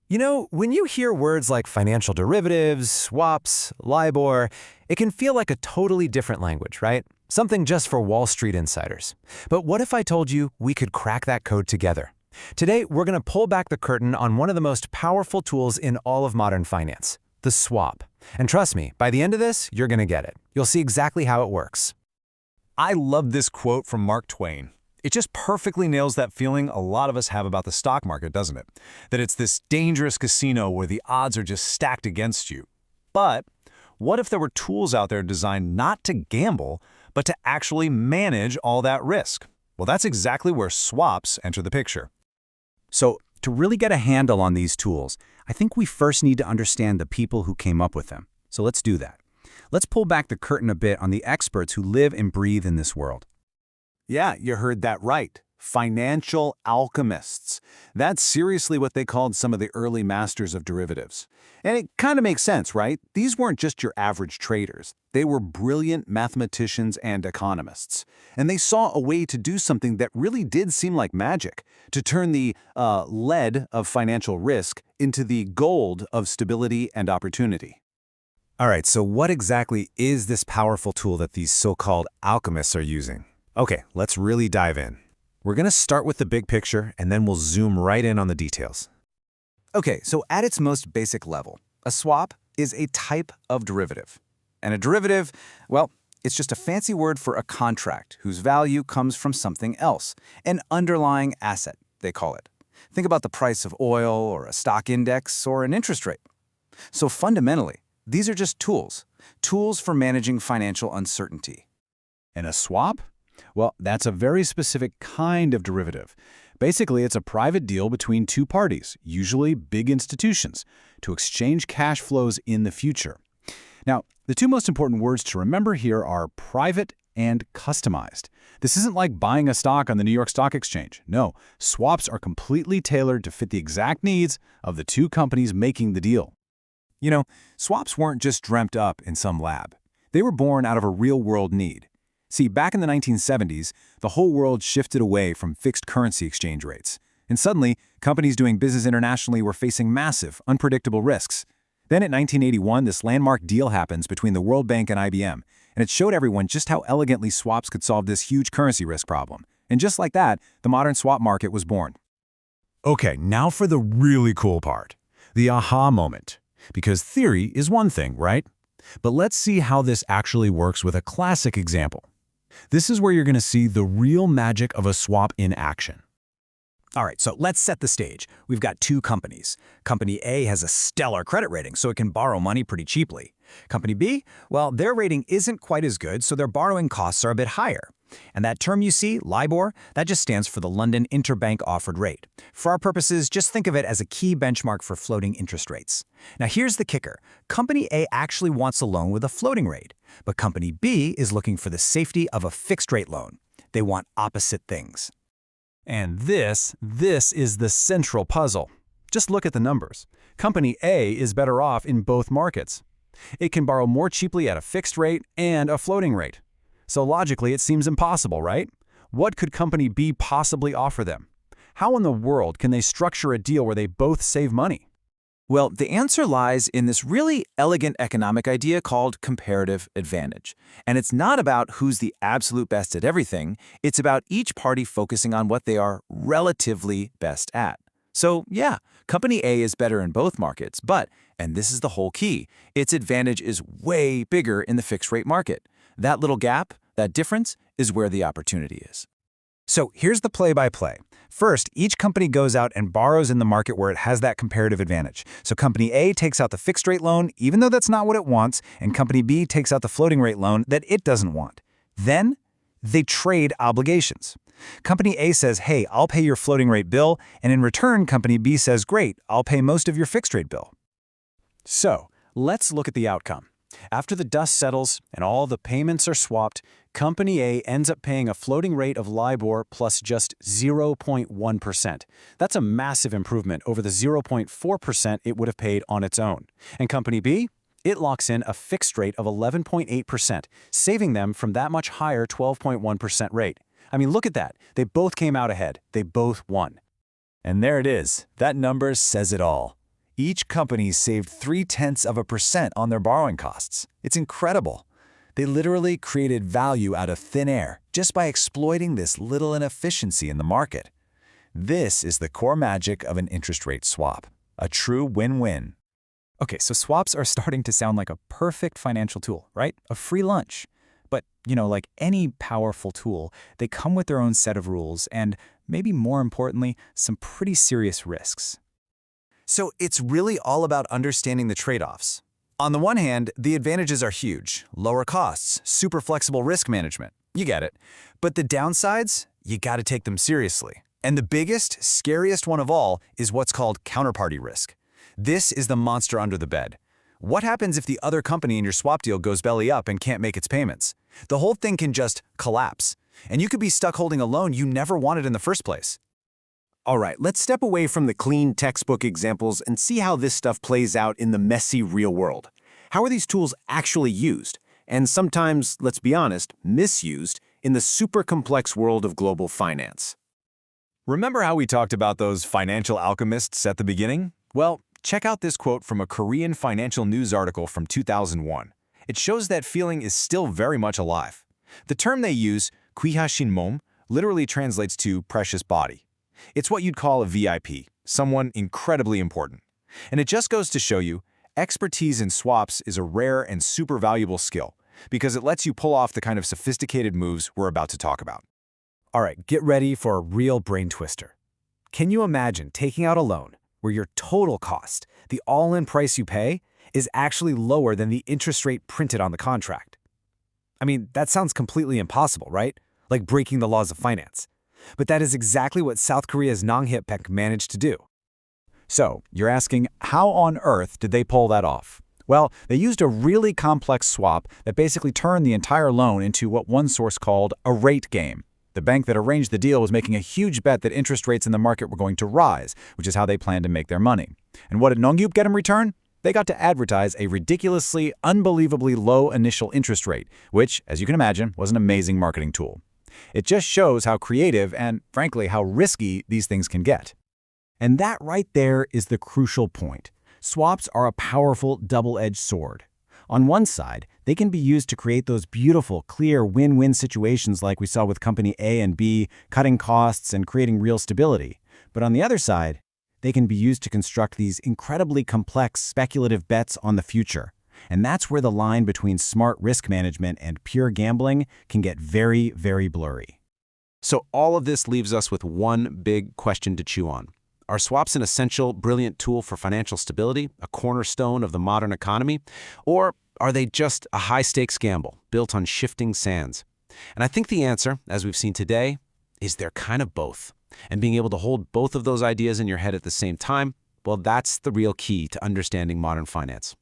You know, when you hear words like financial derivatives, swaps, LIBOR, it can feel like a totally different language, right? Something just for Wall Street insiders. But what if I told you we could crack that code together? Today, we're going to pull back the curtain on one of the most powerful tools in all of modern finance, the swap. And trust me, by the end of this, you're going to get it. You'll see exactly how it works. I love this quote from Mark Twain. It just perfectly nails that feeling a lot of us have about the stock market, doesn't it? That it's this dangerous casino where the odds are just stacked against you. But what if there were tools out there designed not to gamble, but to actually manage all that risk? Well, that's exactly where swaps enter the picture. So, to really get a handle on these tools, I think we first need to understand the people who came up with them. So let's do that. Let's pull back the curtain a bit on the experts who live and breathe in this world. Yeah, you heard that right. Financial alchemists. That's seriously what they called some of the early masters of derivatives. And it kind of makes sense, right? These weren't just your average traders. They were brilliant mathematicians and economists. And they saw a way to do something that really did seem like magic, to turn the lead of financial risk into the gold of stability and opportunity. All right, so what exactly is this powerful tool that these so-called alchemists are using? Okay, let's really dive in. We're going to start with the big picture, and then we'll zoom right in on the details. Okay, so at its most basic level, a swap is a type of derivative. And a derivative, well, it's just a fancy word for a contract whose value comes from something else, an underlying asset, they call it. Think about the price of oil or a stock index or an interest rate. So fundamentally, these are just tools for managing financial uncertainty. And a swap? Well, that's a very specific kind of derivative. Basically, it's a private deal between two parties, usually big institutions, to exchange cash flows in the future. Now, the two most important words to remember here are private and customized. This isn't like buying a stock on the New York Stock Exchange. No, swaps are completely tailored to fit the exact needs of the two companies making the deal. You know, swaps weren't just dreamt up in some lab. They were born out of a real-world need. See, back in the 1970s, the whole world shifted away from fixed currency exchange rates. And suddenly, companies doing business internationally were facing massive, unpredictable risks. Then in 1981, this landmark deal happens between the World Bank and IBM, and it showed everyone just how elegantly swaps could solve this huge currency risk problem. And just like that, the modern swap market was born. Okay, now for the really cool part, the aha moment. Because theory is one thing, right? But let's see how this actually works with a classic example. This is where you're going to see the real magic of a swap in action. All right, so let's set the stage. We've got two companies. Company A has a stellar credit rating, so it can borrow money pretty cheaply. Company B, well, their rating isn't quite as good, so their borrowing costs are a bit higher. And that term you see, LIBOR, that just stands for the London Interbank Offered Rate. For our purposes, just think of it as a key benchmark for floating interest rates. Now here's the kicker. Company A actually wants a loan with a floating rate, but Company B is looking for the safety of a fixed-rate loan. They want opposite things. And this is the central puzzle. Just look at the numbers. Company A is better off in both markets. It can borrow more cheaply at a fixed rate and a floating rate. So logically, it seems impossible, right? What could Company B possibly offer them? How in the world can they structure a deal where they both save money? Well, the answer lies in this really elegant economic idea called comparative advantage. And it's not about who's the absolute best at everything, it's about each party focusing on what they are relatively best at. So yeah, Company A is better in both markets, but, and this is the whole key, its advantage is way bigger in the fixed rate market. That little gap, that difference, is where the opportunity is. So here's the play-by-play. First, each company goes out and borrows in the market where it has that comparative advantage. So Company A takes out the fixed-rate loan, even though that's not what it wants, and Company B takes out the floating-rate loan that it doesn't want. Then, they trade obligations. Company A says, hey, I'll pay your floating-rate bill, and in return, Company B says, great, I'll pay most of your fixed-rate bill. So, let's look at the outcome. After the dust settles and all the payments are swapped, Company A ends up paying a floating rate of LIBOR plus just 0.1%. That's a massive improvement over the 0.4% it would have paid on its own. And Company B? It locks in a fixed rate of 11.8%, saving them from that much higher 12.1% rate. I mean, look at that. They both came out ahead. They both won. And there it is. That number says it all. Each company saved 0.3% on their borrowing costs. It's incredible. They literally created value out of thin air just by exploiting this little inefficiency in the market. This is the core magic of an interest rate swap. A true win-win. Okay, so swaps are starting to sound like a perfect financial tool, right? A free lunch. But, like any powerful tool, they come with their own set of rules and, maybe more importantly, some pretty serious risks. So it's really all about understanding the trade-offs. On the one hand, the advantages are huge. Lower costs, super flexible risk management. You get it. But the downsides, you got to take them seriously. And the biggest, scariest one of all is what's called counterparty risk. This is the monster under the bed. What happens if the other company in your swap deal goes belly up and can't make its payments? The whole thing can just collapse. And you could be stuck holding a loan you never wanted in the first place. All right, let's step away from the clean textbook examples and see how this stuff plays out in the messy real world. How are these tools actually used? And sometimes, let's be honest, misused in the super complex world of global finance. Remember how we talked about those financial alchemists at the beginning? Well, check out this quote from a Korean financial news article from 2001. It shows that feeling is still very much alive. The term they use, 귀하신 몸, literally translates to precious body. It's what you'd call a VIP, someone incredibly important. And it just goes to show you, expertise in swaps is a rare and super valuable skill because it lets you pull off the kind of sophisticated moves we're about to talk about. All right, get ready for a real brain twister. Can you imagine taking out a loan where your total cost, the all-in price you pay, is actually lower than the interest rate printed on the contract? I mean, that sounds completely impossible, right? Like breaking the laws of finance. But that is exactly what South Korea's Nong Hipek managed to do. So, you're asking, how on earth did they pull that off? Well, they used a really complex swap that basically turned the entire loan into what one source called a rate game. The bank that arranged the deal was making a huge bet that interest rates in the market were going to rise, which is how they planned to make their money. And what did Nongyup get in return? They got to advertise a ridiculously, unbelievably low initial interest rate, which, as you can imagine, was an amazing marketing tool. It just shows how creative and, frankly, how risky these things can get. And that right there is the crucial point. Swaps are a powerful double-edged sword. On one side, they can be used to create those beautiful, clear win-win situations like we saw with Company A and B, cutting costs and creating real stability. But on the other side, they can be used to construct these incredibly complex speculative bets on the future. And that's where the line between smart risk management and pure gambling can get very, very blurry. So all of this leaves us with one big question to chew on. Are swaps an essential, brilliant tool for financial stability, a cornerstone of the modern economy? Or are they just a high-stakes gamble built on shifting sands? And I think the answer, as we've seen today, is they're kind of both. And being able to hold both of those ideas in your head at the same time, well, that's the real key to understanding modern finance.